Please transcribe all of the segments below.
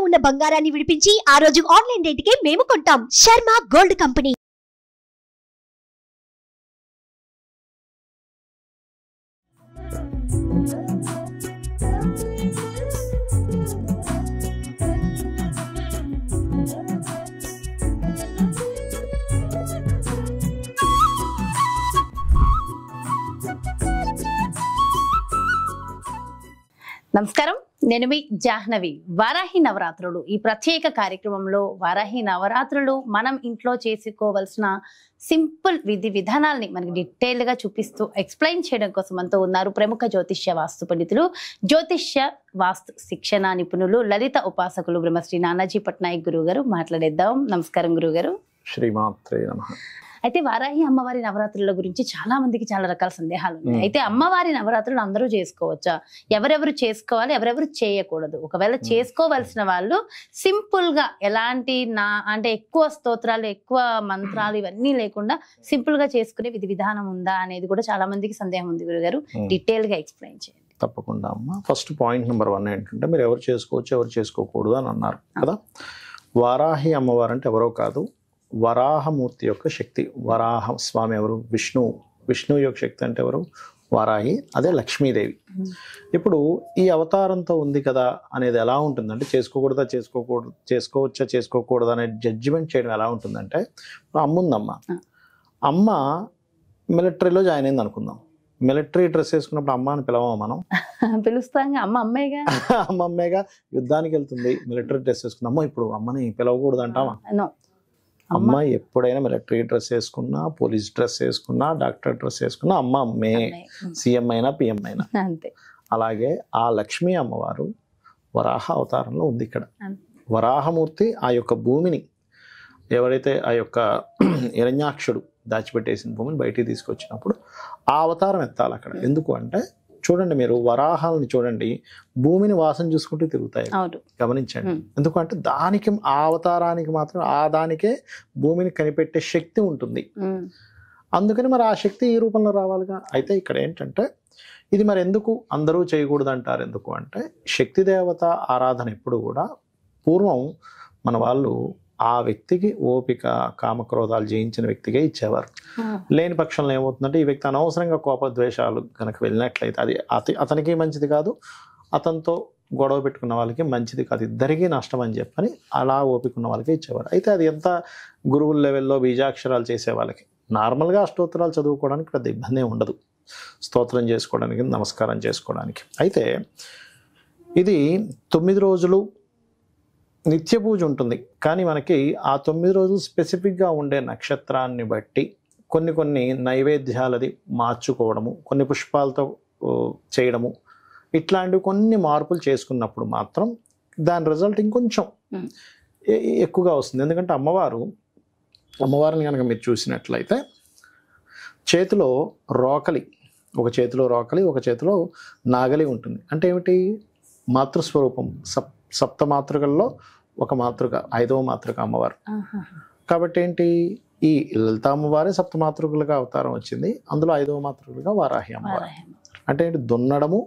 ఉన్న బంగారాన్ని విడిపించి ఆ రోజు ఆన్లైన్ రేటుకే మేము కొంటాం. Sharma gold company. నమస్కారం, నేను మీ జాహ్నవి. వారాహి నవరాత్రులు ఈ ప్రత్యేక కార్యక్రమంలో వారాహి నవరాత్రులు మనం ఇంట్లో చేసుకోవాల్సిన సింపుల్ విధి విధానాలని మనకి డీటెయిల్ గా చూపిస్తూ ఎక్స్ప్లెయిన్ చేయడం కోసం అంతా ఉన్నారు ప్రముఖ జ్యోతిష్య వాస్తు పండితులు, జ్యోతిష్య వాస్తు శిక్షణ నిపుణులు, లలిత ఉపాసకులు బ్రహ్మశ్రీ నానాజీ పట్నాయక్ గురువు గారు. మాట్లాడేద్దాం. నమస్కారం గురువు గారు. శ్రీమాత్రే నమః. అయితే వారాహి అమ్మవారి నవరాత్రుల గురించి చాలా మందికి చాలా రకాల సందేహాలు ఉన్నాయి. అయితే అమ్మవారి నవరాత్రులు అందరూ చేసుకోవచ్చా, ఎవరెవరు చేసుకోవాలి, ఎవరెవరు చేయకూడదు, ఒకవేళ చేసుకోవలసిన వాళ్ళు సింపుల్ గా ఎలాంటి అంటే ఎక్కువ స్తోత్రాలు ఎక్కువ మంత్రాలు ఇవన్నీ లేకుండా సింపుల్ గా చేసుకునే విధి విధానం ఉందా అనేది కూడా చాలా మందికి సందేహం ఉంది. గురుగారు డీటెయిల్ గా ఎక్స్ప్లెయిన్ చేయండి. తప్పకుండా అమ్మ. ఫస్ట్ పాయింట్ నెంబర్ 1 ఏంటంటే మీరు ఎవరు చేసుకోవచ్చు ఎవరు చేసుకోకూడదు అని అన్నారు కదా. వారాహి అమ్మవారు అంటే ఎవరో కాదు, వరాహమూర్తి యొక్క శక్తి. వరాహ స్వామి ఎవరు? విష్ణువు యొక్క శక్తి అంటే ఎవరు? వారాహి. అదే లక్ష్మీదేవి. ఇప్పుడు ఈ అవతారంతో ఉంది కదా అనేది ఎలా ఉంటుందంటే చేసుకోవచ్చా చేసుకోకూడదా అనే జడ్జిమెంట్ చేయడం ఎలా ఉంటుందంటే, అమ్మ ఉందమ్మ, అమ్మ మిలిటరీలో జాయిన్ అయింది అనుకుందాం. మిలిటరీ డ్రెస్ వేసుకున్నప్పుడు అమ్మ అని పిలవమా మనం? పిలుస్తాం. అమ్మేగా అమ్మేగా. యుద్ధానికి వెళ్తుంది, మిలిటరీ డ్రెస్ వేసుకున్న అమ్మ. ఇప్పుడు అమ్మని పిలవకూడదు అంటామా? అమ్మ ఎప్పుడైనా మిలిటరీ డ్రెస్ వేసుకున్నా, పోలీస్ డ్రెస్ వేసుకున్నా, డాక్టర్ డ్రెస్ వేసుకున్నా అమ్మే. సీఎం అయినా పిఎం అయినా అంతే. అలాగే ఆ లక్ష్మీ అమ్మవారు వరాహ అవతారంలో ఉంది ఇక్కడ. వరాహమూర్తి ఆ యొక్క భూమిని ఎవరైతే ఆ యొక్క హిరణ్యాక్షుడు దాచిపెట్టేసిన భూమిని బయటికి తీసుకొచ్చినప్పుడు ఆ అవతారం ఎత్తాలి అక్కడ. ఎందుకు అంటే చూడండి, మీరు వరాహాలని చూడండి, భూమిని వాసన చూసుకుంటూ తిరుగుతాయి, గమనించండి. ఎందుకంటే దానికి ఆ అవతారానికి మాత్రం దానికే భూమిని కనిపెట్టే శక్తి ఉంటుంది. అందుకని మరి ఆ శక్తి ఈ రూపంలో రావాలిగా. అయితే ఇక్కడ ఏంటంటే ఇది మరి ఎందుకు అందరూ చేయకూడదు అంటారు? ఎందుకు అంటే శక్తి దేవత ఆరాధన ఎప్పుడు కూడా పూర్వం మన వాళ్ళు ఆ వ్యక్తికి ఓపిక కామక్రోధాలు జయించిన వ్యక్తిగా ఇచ్చేవారు. లేని పక్షంలో ఏమవుతుందంటే ఈ వ్యక్తి అనవసరంగా కోపద్వేషాలు కనుక వెళ్ళినట్లయితే అది అతనికి మంచిది కాదు, అతనితో గొడవ పెట్టుకున్న వాళ్ళకి మంచిది కాదు, ఇద్దరికీ నష్టం అని చెప్పని అలా ఓపిక ఉన్న వాళ్ళకి ఇచ్చేవారు. అయితే అది ఎంత గురువుల లెవెల్లో బీజాక్షరాలు చేసే వాళ్ళకి, నార్మల్గా అష్టోత్తరాలు చదువుకోవడానికి పెద్ద ఇబ్బంది ఉండదు, స్తోత్రం చేసుకోవడానికి, నమస్కారం చేసుకోవడానికి. అయితే ఇది 9 రోజులు నిత్య పూజ ఉంటుంది. కానీ మనకి ఆ 9 రోజులు స్పెసిఫిక్గా ఉండే నక్షత్రాన్ని బట్టి కొన్ని నైవేద్యాలది మార్చుకోవడము, కొన్ని పుష్పాలతో చేయడము, ఇట్లాంటివి కొన్ని మార్పులు చేసుకున్నప్పుడు మాత్రం దాని రిజల్ట్ ఇంకొంచెం ఎక్కువగా వస్తుంది. ఎందుకంటే అమ్మవారిని కనుక మీరు చూసినట్లయితే చేతిలో రోకలి, ఒక చేతిలో రోకలి, ఒక చేతిలో నాగలి ఉంటుంది. అంటే ఏమిటి? మాతృస్వరూపం. సప్త మాతృకల్లో ఒక మాతృక, 5వ మాతృక అమ్మవారు. కాబట్టి ఏంటి, ఈ లలిత అమ్మవారే సప్తమాతృకులుగా అవతారం వచ్చింది, అందులో 5వ మాతృకులుగా వారాహి అమ్మవారు. అంటే ఏంటి? దున్నడము,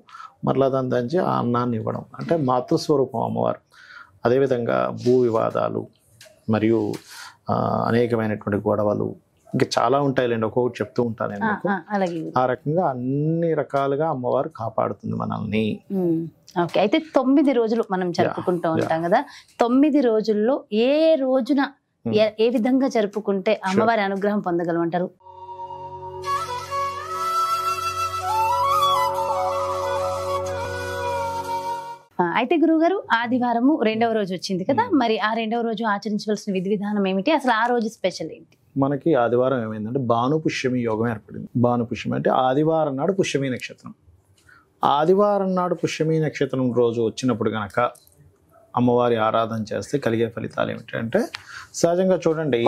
మరలా దాని దంచి ఆ అన్నాన్ని ఇవ్వడం, అంటే మాతృస్వరూపం అమ్మవారు. అదేవిధంగా భూ వివాదాలు మరియు అనేకమైనటువంటి గొడవలు ఇంకా చాలా ఉంటాయిలేండి, ఒక్కొక్కటి చెప్తూ ఉంటాను నేను. ఆ రకంగా అన్ని రకాలుగా అమ్మవారు కాపాడుతుంది మనల్ని. ఓకే. అయితే 9 రోజులు మనం జరుపుకుంటూ ఉంటాం కదా. 9 రోజుల్లో ఏ రోజున ఏ విధంగా జరుపుకుంటే అమ్మవారి అనుగ్రహం పొందగలమంటారు? అయితే గురువుగారు, ఆదివారము 2వ రోజు వచ్చింది కదా, మరి ఆ 2వ రోజు ఆచరించవలసిన విధి విధానం ఏమిటి? అసలు ఆ రోజు స్పెషల్ ఏంటి? మనకి ఆదివారం ఏమైందంటే భానుపుష్యమి యోగం ఏర్పడింది. భానుపుష్యమి అంటే ఆదివారం నాడు పుష్యమి నక్షత్రం. ఆదివారం నాడు పుష్యమి నక్షత్రం రోజు వచ్చినప్పుడు కనుక అమ్మవారి ఆరాధన చేస్తే కలిగే ఫలితాలు ఏమిటంటే, సహజంగా చూడండి,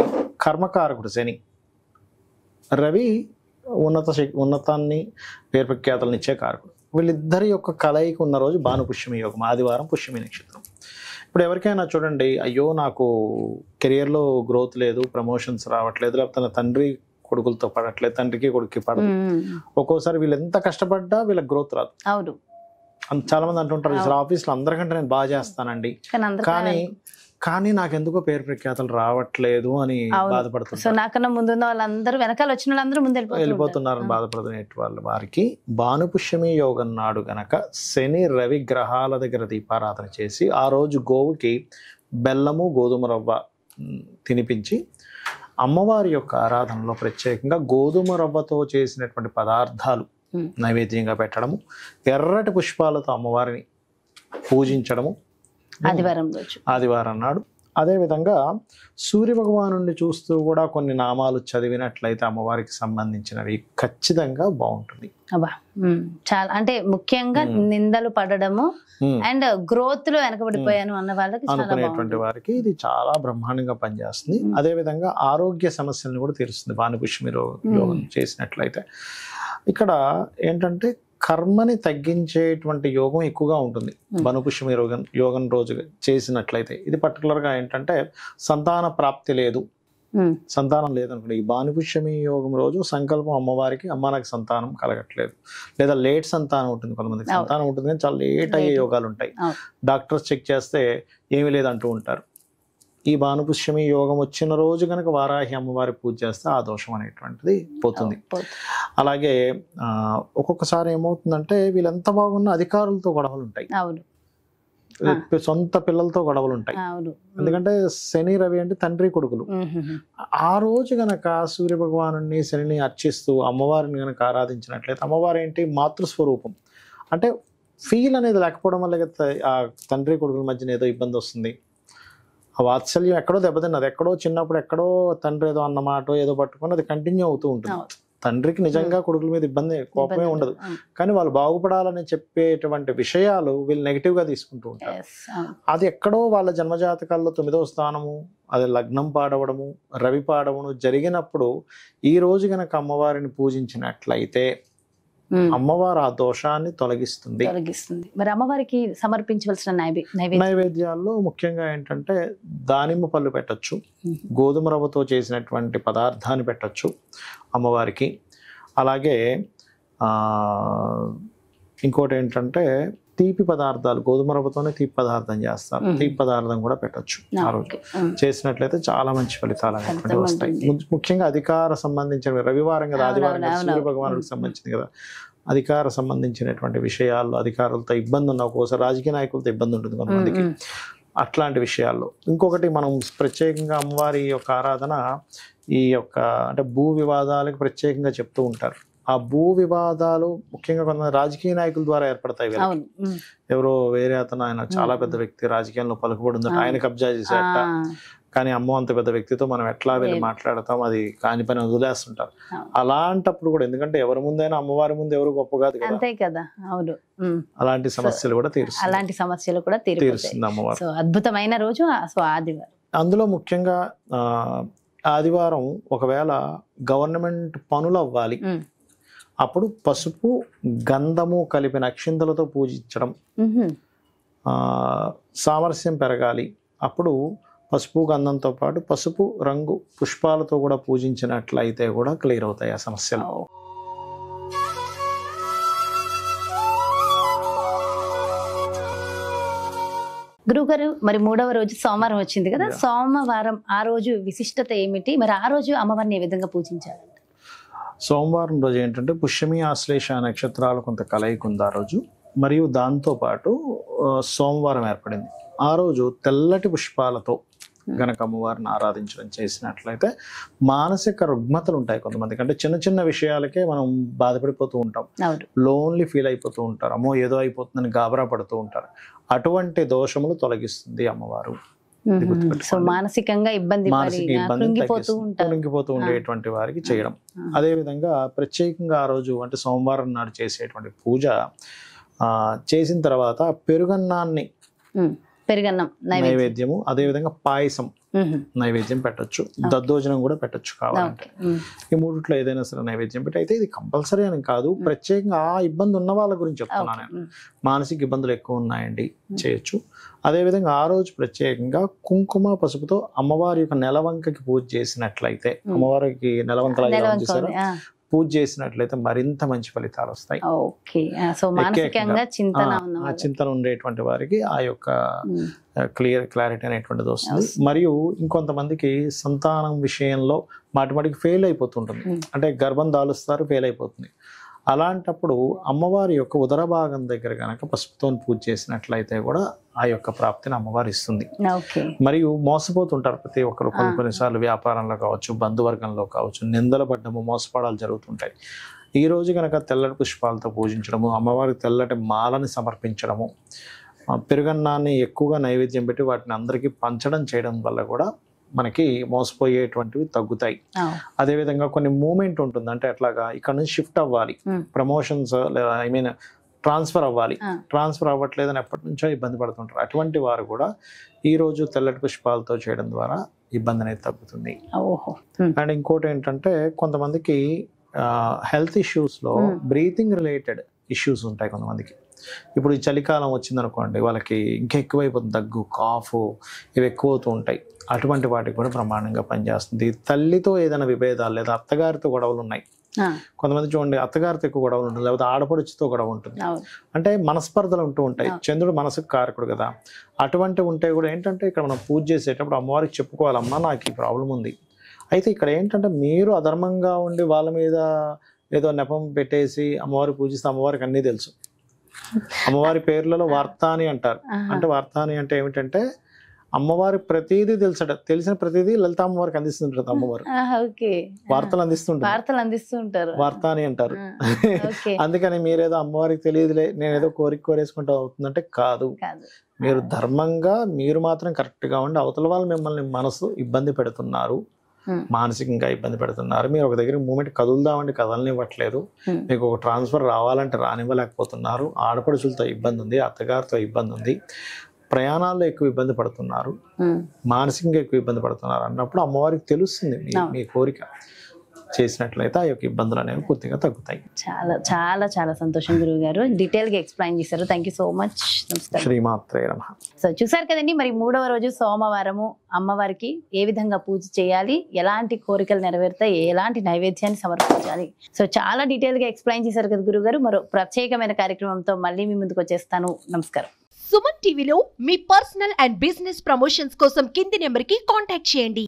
కర్మకారకుడు శని, రవి ఉన్నతాన్ని పేరు ప్రఖ్యాతలను ఇచ్చే కారకుడు. వీళ్ళిద్దరి యొక్క కలయిక ఉన్న రోజు భానుపుష్యమి యోగం, ఆదివారం పుష్యమి నక్షత్రం. ఇప్పుడు ఎవరికైనా చూడండి, అయ్యో నాకు కెరియర్లో గ్రోత్ లేదు, ప్రమోషన్స్ రావట్లేదు, లేకపోతే తండ్రి కొడుకులతో పడట్లేదు, తండ్రికి కొడుక్కి పడదు, ఒక్కోసారి వీళ్ళు ఎంత కష్టపడ్డా వీళ్ళకి గ్రోత్ రాదు. అవును. చాలా మంది అంటుంటారు అసలు ఆఫీస్లో అందరికంటే నేను బాగా చేస్తానండి, కానీ నాకెందుకో పేరు ప్రఖ్యాతలు రావట్లేదు అని బాధపడుతున్నారు. సో నాకన్నా ముందు వాళ్ళందరూ వెనకాల వచ్చిన వాళ్ళందరూ ముందు వెళ్ళిపోతున్నారని బాధపడుతున్న వారికి భానుపుష్యమి యోగం నాడు గనక శని రవి గ్రహాల దగ్గర దీపారాధన చేసి ఆ రోజు గోవుకి బెల్లము గోధుమ రవ్వ తినిపించి అమ్మవారి యొక్క ఆరాధనలో ప్రత్యేకంగా గోధుమ రవ్వతో చేసినటువంటి పదార్థాలు నైవేద్యంగా పెట్టడము, ఎర్రటి పుష్పాలతో అమ్మవారిని పూజించడము ఆదివారం నాడు. అదేవిధంగా సూర్య భగవాను చూస్తూ కూడా కొన్ని నామాలు చదివినట్లయితే అమ్మవారికి సంబంధించినవి ఖచ్చితంగా బాగుంటుంది. చాలా అంటే ముఖ్యంగా నిందలు పడడము అండ్ గ్రోత్ లో వెనకబడిపోయాను అన్న వాళ్ళకి అనుకునేటువంటి వారికి ఇది చాలా బ్రహ్మాండంగా పనిచేస్తుంది. అదే విధంగా ఆరోగ్య సమస్యలను కూడా తీరుస్తుంది భానుపుష్యమి యోగం చేసినట్లయితే. ఇక్కడ ఏంటంటే కర్మని తగ్గించేటువంటి యోగం ఎక్కువగా ఉంటుంది భానుపుష్యమి యోగం రోజు చేసినట్లయితే. ఇది పర్టికులర్గా ఏంటంటే సంతాన ప్రాప్తి లేదు, సంతానం లేదనుకోండి, ఈ భానుపుష్యమి యోగం రోజు సంకల్పం అమ్మవారికి, అమ్మ నాకు సంతానం కలగట్లేదు, లేదా లేట్ సంతానం ఉంటుంది, కొంతమందికి సంతానం ఉంటుంది కానీ చాలా లేట్ అయ్యే యోగాలు ఉంటాయి, డాక్టర్స్ చెక్ చేస్తే ఏమీ లేదంటూ ఉంటారు. ఈ భానుపుష్యమి యోగం వచ్చిన రోజు కనుక వారాహి అమ్మవారి పూజ చేస్తే ఆ దోషం అనేటువంటిది పోతుంది. అలాగే ఒక్కొక్కసారి ఏమవుతుందంటే వీళ్ళు ఎంత బాగున్నా అధికారులతో గొడవలు ఉంటాయి, సొంత పిల్లలతో గొడవలు ఉంటాయి. ఎందుకంటే శని రవి అంటే తండ్రి కొడుకులు. ఆ రోజు గనక సూర్య భగవాను శనిని అర్చిస్తూ అమ్మవారిని గనక ఆరాధించినట్లయితే, అమ్మవారు ఏంటి మాతృస్వరూపం, అంటే ఫీల్ అనేది లేకపోవడం వల్ల ఆ తండ్రి కొడుకుల మధ్యన ఏదో ఇబ్బంది వస్తుంది. ఆ వాత్సల్యం ఎక్కడో దెబ్బతిన్నది, ఎక్కడో చిన్నప్పుడు ఎక్కడో తండ్రి ఏదో అన్నమాట ఏదో పట్టుకొని అది కంటిన్యూ అవుతూ ఉంటుంది. తండ్రికి నిజంగా కొడుకుల మీద ఇబ్బంది కోపమే ఉండదు, కానీ వాళ్ళు బాగుపడాలని చెప్పేటువంటి విషయాలు వీళ్ళు నెగిటివ్ గా తీసుకుంటూ ఉంటారు. అది ఎక్కడో వాళ్ళ జన్మజాతకాల్లో 9వ స్థానము, అది లగ్నం పాడవడము, రవి పాడవము జరిగినప్పుడు ఈ రోజు గనక అమ్మవారిని పూజించినట్లయితే అమ్మవారు ఆ దోషాన్ని తొలగిస్తుంది. మరి అమ్మవారికి సమర్పించవలసిన నైవేద్యాల్లో ముఖ్యంగా ఏంటంటే దానిమ్మ పళ్ళు పెట్టచ్చు, గోధుమ రవ్వతో చేసినటువంటి పదార్థాన్ని పెట్టచ్చు అమ్మవారికి. అలాగే ఇంకోటి ఏంటంటే తీపి పదార్థాలు, గోధుమ రవ్వతోనే తీపి పదార్థం చేస్తారు, తీపి పదార్థం కూడా పెట్టచ్చు ఆ రోజు చేసినట్లయితే చాలా మంచి ఫలితాలు అనేటువంటివి వస్తాయి. ముఖ్యంగా అధికార సంబంధించిన రవివారం కదా, ఆదివారం సూర్య భగవానుడికి సంబంధించింది కదా, అధికార సంబంధించినటువంటి విషయాల్లో అధికారులతో ఇబ్బంది ఉన్న, ఒక్కోసారి రాజకీయ నాయకులతో ఇబ్బంది ఉంటుంది కొంతమందికి, అట్లాంటి విషయాల్లో. ఇంకొకటి మనం ప్రత్యేకంగా అమ్మవారి యొక్క ఆరాధన ఈ యొక్క అంటే భూ వివాదాలకు ప్రత్యేకంగా చెప్తూ ఉంటారు. ఆ భూ వివాదాలు ముఖ్యంగా కొంతమంది రాజకీయ నాయకుల ద్వారా ఏర్పడతాయి. ఎవరో వేరే అతను, ఆయన చాలా పెద్ద వ్యక్తి, రాజకీయంలో పలుకుబడి ఉందట, ఆయన కబ్జా చేసేట, కానీ అమ్మో అంత పెద్ద వ్యక్తితో మనం ఎట్లా వెళ్ళి మాట్లాడతాం, అది కాని పని వదిలేస్తుంటారు. అలాంటప్పుడు కూడా, ఎందుకంటే ఎవరి ముందైనా అమ్మవారి ముందు ఎవరు గొప్ప కాదు కదా, అలాంటి సమస్యలు కూడా తీరుస్తుంది అమ్మవారు. అద్భుతమైన రోజు ఆదివారం. అందులో ముఖ్యంగా ఆదివారం ఒకవేళ గవర్నమెంట్ పనులు అవ్వాలి, అప్పుడు పసుపు గంధము కలిపిన అక్షింతలతో పూజించడం, సామరస్యం పెరగాలి, అప్పుడు పసుపు గంధంతో పాటు పసుపు రంగు పుష్పాలతో కూడా పూజించినట్లయితే కూడా క్లియర్ అవుతాయి ఆ సమస్యలు. గురుగారు, మరి 3వ రోజు సోమవారం వచ్చింది కదా, సోమవారం ఆ రోజు విశిష్టత ఏమిటి, మరి ఆ రోజు అమ్మవారిని ఏ విధంగా పూజించాలి? సోమవారం రోజు ఏంటంటే పుష్యమి ఆశ్లేష నక్షత్రాలు కొంత కలయిక ఉంది ఆ రోజు, మరియు దాంతోపాటు సోమవారం ఏర్పడింది. ఆ రోజు తెల్లటి పుష్పాలతో గనక అమ్మవారిని ఆరాధించడం చేసినట్లయితే మానసిక రుగ్మతలు ఉంటాయి కొంతమందికి, అంటే చిన్న చిన్న విషయాలకే మనం బాధపడిపోతూ ఉంటాం, లోన్లీ ఫీల్ అయిపోతూ ఉంటారు, అమ్మో ఏదో అయిపోతుందని గాబరా పడుతూ ఉంటారు. అటువంటి దోషములు తొలగిస్తుంది అమ్మవారు. మానసికంగా కృంగిపోతూ ఉండేటువంటి వారికి చేయడం. అదే విధంగా ప్రత్యేకంగా ఆ రోజు అంటే సోమవారం నాడు చేసేటువంటి పూజ చేసిన తర్వాత పెరుగన్నాన్ని నైవేద్యము, అదే విధంగా పాయసం నైవేద్యం పెట్టచ్చు, దద్దోజనం కూడా పెట్టచ్చు కావాలంటే. ఈ మూడిట్లో ఏదైనా సరే నైవేద్యం పెట్టి, అయితే ఇది కంపల్సరీ అని కాదు, ప్రత్యేకంగా ఆ ఇబ్బంది ఉన్న వాళ్ళ గురించి చెప్తున్నాను నేను. మానసిక ఇబ్బందులు ఎక్కువ ఉన్నాయండి, చేయొచ్చు. అదేవిధంగా ఆ రోజు ప్రత్యేకంగా కుంకుమ పసుపుతో అమ్మవారి యొక్క నెలవంకకి పూజ చేసినట్లయితే, అమ్మవారికి నెలవంకలా పూజ చేసినట్లయితే మరింత మంచి ఫలితాలు వస్తాయి. ఓకే, సో మానసికంగా చింతన ఉండేటువంటి వారికి ఆ యొక్క క్లారిటీ అనేటువంటిది వస్తుంది. మరియు ఇంకొంతమందికి సంతానం విషయంలో మాటిమాటికి ఫెయిల్ అయిపోతుంటుంది, అంటే గర్భం దాలుస్తారు, ఫెయిల్ అయిపోతుంది. అలాంటప్పుడు అమ్మవారి యొక్క ఉదర భాగం దగ్గర కనుక పసుపుతో పూజ చేసినట్లయితే కూడా ఆ యొక్క ప్రాప్తిని అమ్మవారు ఇస్తుంది. మరియు మోసపోతుంటారు ప్రతి ఒక్కరు, కొన్నిసార్లు వ్యాపారంలో కావచ్చు, బంధువర్గంలో కావచ్చు, నిందల పడ్డము, మోసపడాలు జరుగుతుంటాయి. ఈ రోజు కనుక తెల్లటి పుష్పాలతో పూజించడము, అమ్మవారికి తెల్లటి మాలని సమర్పించడము, పెరుగన్నాన్ని ఎక్కువగా నైవేద్యం పెట్టి వాటిని అందరికీ పంచడం చేయడం వల్ల కూడా మనకి మోసపోయేటువంటివి తగ్గుతాయి. అదేవిధంగా కొన్ని మూమెంట్ ఉంటుంది, అంటే అట్లాగా ఇక్కడ నుంచి షిఫ్ట్ అవ్వాలి, ప్రమోషన్స్ లేదా ట్రాన్స్ఫర్ అవ్వాలి, ట్రాన్స్ఫర్ అవ్వట్లేదని ఎప్పటి నుంచో ఇబ్బంది పడుతుంటారు. అటువంటి వారు కూడా ఈ రోజు తెల్లటి పుష్పాలతో చేయడం ద్వారా ఇబ్బంది అనేది తగ్గుతుంది. అండ్ ఇంకోటి ఏంటంటే కొంతమందికి హెల్త్ ఇష్యూస్లో బ్రీతింగ్ రిలేటెడ్ ఇష్యూస్ ఉంటాయి కొంతమందికి. ఇప్పుడు ఈ చలికాలం వచ్చిందనుకోండి, వాళ్ళకి ఇంకా ఎక్కువైపోతుంది, దగ్గు, కాఫ్ ఇవి ఎక్కువ అవుతూ ఉంటాయి. అటువంటి వాటికి కూడా బ్రహ్మాండంగా పనిచేస్తుంది. తల్లితో ఏదైనా విభేదాలు లేదా అత్తగారితో గొడవలు ఉన్నాయి, కొంతమంది చూడండి అత్తగారితో ఎక్కువ గొడవలు ఉంటుంది, లేకపోతే ఆడపడుచుతో గొడవ ఉంటుంది, అంటే మనస్పర్ధలు ఉంటూ ఉంటాయి. చంద్రుడు మనసుకు కారకుడు కదా. అటువంటి ఉంటే కూడా ఏంటంటే ఇక్కడ మనం పూజ చేసేటప్పుడు అమ్మవారికి చెప్పుకోవాలమ్మా నాకు ఈ ప్రాబ్లం ఉంది. అయితే ఇక్కడ ఏంటంటే మీరు అధర్మంగా ఉండి వాళ్ళ మీద ఏదో నెపం పెట్టేసి అమ్మవారికి పూజిస్తే అమ్మవారికి అన్నీ తెలుసు. అమ్మవారి పేర్లలో వార్తాని అంటారు. అంటే వార్తాని అంటే ఏమిటంటే అమ్మవారి ప్రతిదీ తెలుసట, తెలిసిన ప్రతిదీ లలిత అమ్మవారికి అందిస్తుంటారు. అమ్మవారు వార్తలు అందిస్తుంటారు, వార్తాని అంటారు. అందుకని మీరేదో అమ్మవారికి తెలియదులే, నేను ఏదో కోరేసుకుంటూ అవుతుందంటే కాదు. మీరు ధర్మంగా మీరు మాత్రం కరెక్ట్ గా ఉండి అవతల వాళ్ళు మిమ్మల్ని మనసు ఇబ్బంది పెడుతున్నారు, మానసికంగా ఇబ్బంది పెడుతున్నారు, మీరు ఒక దగ్గర మూమెంట్ కదులుదామంటే కదలనివ్వట్లేదు, మీకు ఒక ట్రాన్స్ఫర్ రావాలంటే రానివ్వలేకపోతున్నారు, ఆడపడుచులతో ఇబ్బంది ఉంది, అత్తగారితో ఇబ్బంది ఉంది, ప్రయాణాల్లో ఎక్కువ ఇబ్బంది పడుతున్నారు, మానసికంగా ఎక్కువ ఇబ్బంది పడుతున్నారు అన్నప్పుడు అమ్మవారికి తెలుస్తుంది మీ కోరిక చేసినట్లయితే ఆ యొక్క ఇబ్బందులు అనేవి పూర్తిగా తగ్గుతాయి. చాలా చాలా చాలా సంతోషం గురువు గారు, డీటెయిల్ గా ఎక్స్ప్లెయిన్ చేశారు. Thank you so much. శ్రీమాత్రే నమః. సో చూసారు కదండి, మరి 3వ రోజు సోమవారము అమ్మవారికి ఏ విధంగా పూజ చేయాలి, ఎలాంటి కోరికలు నెరవేరుతాయి, ఎలాంటి నైవేద్యాన్ని సమర్పించాలి, సో చాలా డీటెయిల్ గా ఎక్స్ప్లెయిన్ చేశారు కదా గురువు గారు. మరో ప్రత్యేకమైన కార్యక్రమంతో మళ్ళీ మీ ముందుకు వచ్చేస్తాను. నమస్కారం. సుమన్ టీవీలో మీ పర్సనల్ అండ్ బిజినెస్ ప్రమోషన్స్ కోసం కింది నెంబర్కి కాంటాక్ట్ చేయండి.